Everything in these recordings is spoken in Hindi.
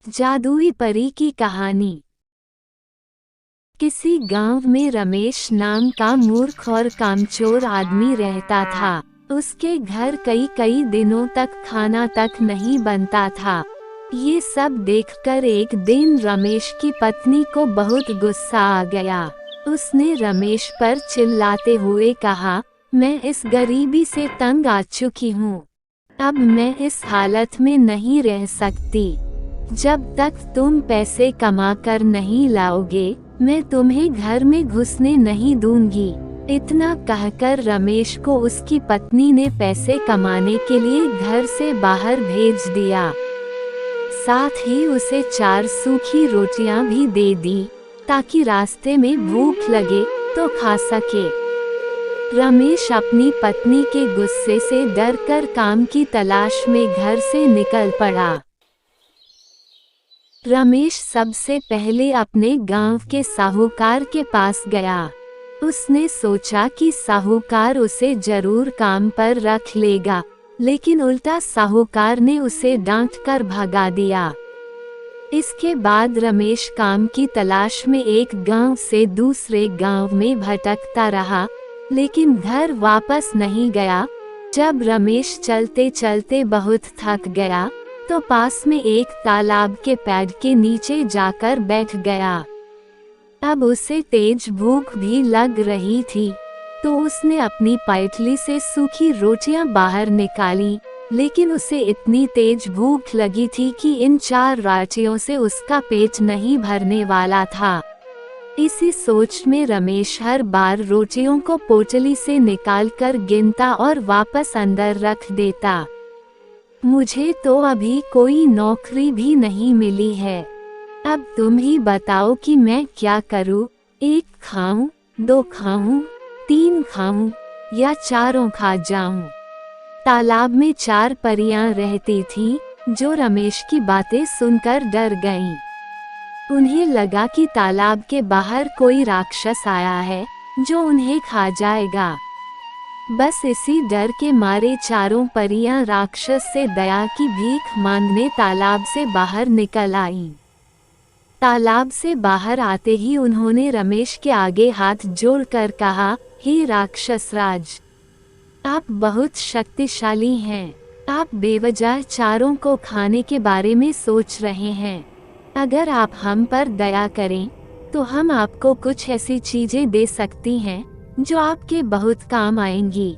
जादुई परी की कहानी। किसी गांव में रमेश नाम का मूर्ख और कामचोर आदमी रहता था। उसके घर कई कई दिनों तक खाना तक नहीं बनता था। ये सब देखकर एक दिन रमेश की पत्नी को बहुत गुस्सा आ गया। उसने रमेश पर चिल्लाते हुए कहा, मैं इस गरीबी से तंग आ चुकी हूँ। अब मैं इस हालत में नहीं रह सकती। जब तक तुम पैसे कमा कर नहीं लाओगे, मैं तुम्हें घर में घुसने नहीं दूंगी। इतना कहकर रमेश को उसकी पत्नी ने पैसे कमाने के लिए घर से बाहर भेज दिया। साथ ही उसे 4 सूखी रोटियां भी दे दी, ताकि रास्ते में भूख लगे तो खा सके। रमेश अपनी पत्नी के गुस्से से डरकर काम की तलाश में घर से निकल पड़ा। रमेश सबसे पहले अपने गांव के साहूकार के पास गया। उसने सोचा कि साहूकार उसे जरूर काम पर रख लेगा, लेकिन उल्टा साहूकार ने उसे डांटकर भगा दिया। इसके बाद रमेश काम की तलाश में एक गांव से दूसरे गांव में भटकता रहा, लेकिन घर वापस नहीं गया। जब रमेश चलते चलते बहुत थक गया, तो पास में एक तालाब के पेड़ के नीचे जाकर बैठ गया। अब उसे तेज भूख भी लग रही थी, तो उसने अपनी पैठली से सूखी रोटियां बाहर निकाली, लेकिन उसे इतनी तेज भूख लगी थी कि इन 4 रोटियों से उसका पेट नहीं भरने वाला था। इसी सोच में रमेश हर बार रोटियों को पोटली से निकालकर गिनता और वापस अंदर रख देता। मुझे तो अभी कोई नौकरी भी नहीं मिली है। अब तुम ही बताओ कि मैं क्या करूं? 1 खाऊं, 2 खाऊं, 3 खाऊं या चारों खा जाऊं? तालाब में 4 परियां रहती थीं, जो रमेश की बातें सुनकर डर गईं। उन्हें लगा कि तालाब के बाहर कोई राक्षस आया है, जो उन्हें खा जाएगा। बस इसी डर के मारे चारों परियां राक्षस से दया की भीख मांगने तालाब से बाहर निकल आईं। तालाब से बाहर आते ही उन्होंने रमेश के आगे हाथ जोड़कर कहा, हे राक्षस राज, आप बहुत शक्तिशाली हैं। आप बेवजह चारों को खाने के बारे में सोच रहे हैं। अगर आप हम पर दया करें, तो हम आपको कुछ ऐसी चीजें दे सकती हैं जो आपके बहुत काम आएंगी।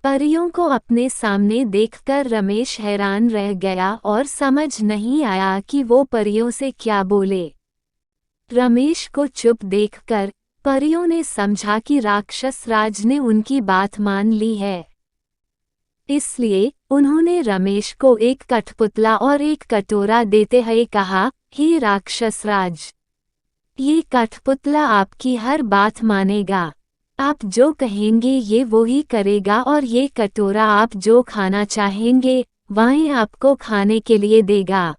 परियों को अपने सामने देखकर रमेश हैरान रह गया और समझ नहीं आया कि वो परियों से क्या बोले। रमेश को चुप देखकर परियों ने समझा कि राक्षस राज ने उनकी बात मान ली है। इसलिए उन्होंने रमेश को एक कठपुतला और एक कटोरा देते हुए कहा, हे राक्षस राज, ये कठपुतला आपकी हर बात मानेगा। आप जो कहेंगे ये वो ही करेगा, और ये कटोरा आप जो खाना चाहेंगे वही आपको खाने के लिए देगा।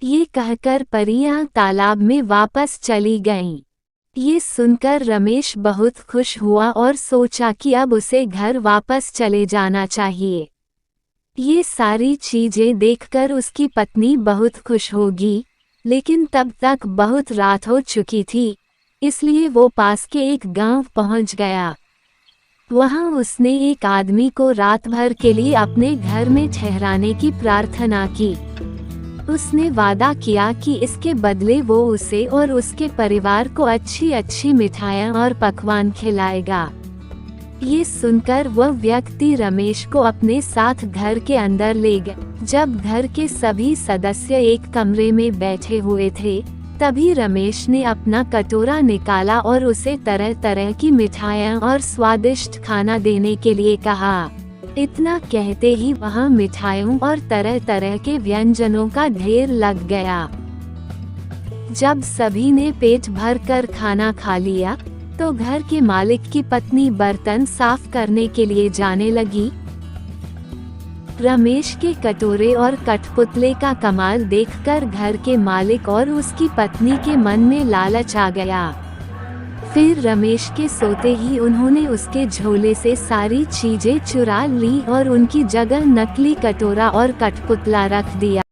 ये कहकर परियां तालाब में वापस चली गईं। ये सुनकर रमेश बहुत खुश हुआ और सोचा कि अब उसे घर वापस चले जाना चाहिए। ये सारी चीजें देखकर उसकी पत्नी बहुत खुश होगी, लेकिन तब तक बहुत रात हो चुकी थी, इसलिए वो पास के एक गांव पहुंच गया। वहां उसने एक आदमी को रात भर के लिए अपने घर में ठहराने की प्रार्थना की। उसने वादा किया कि इसके बदले वो उसे और उसके परिवार को अच्छी अच्छी मिठाइयाँ और पकवान खिलाएगा। ये सुनकर वह व्यक्ति रमेश को अपने साथ घर के अंदर ले गया। जब घर के सभी सदस्य एक कमरे में बैठे हुए थे, तभी रमेश ने अपना कटोरा निकाला और उसे तरह तरह की मिठाइयाँ और स्वादिष्ट खाना देने के लिए कहा। इतना कहते ही वहाँ मिठाइयों और तरह तरह के व्यंजनों का ढेर लग गया। जब सभी ने पेट भर कर खाना खा लिया, तो घर के मालिक की पत्नी बर्तन साफ करने के लिए जाने लगी। रमेश के कटोरे और कठपुतले का कमाल देखकर घर के मालिक और उसकी पत्नी के मन में लालच आ गया। फिर रमेश के सोते ही उन्होंने उसके झोले से सारी चीजें चुरा ली और उनकी जगह नकली कटोरा और कठपुतला रख दिया।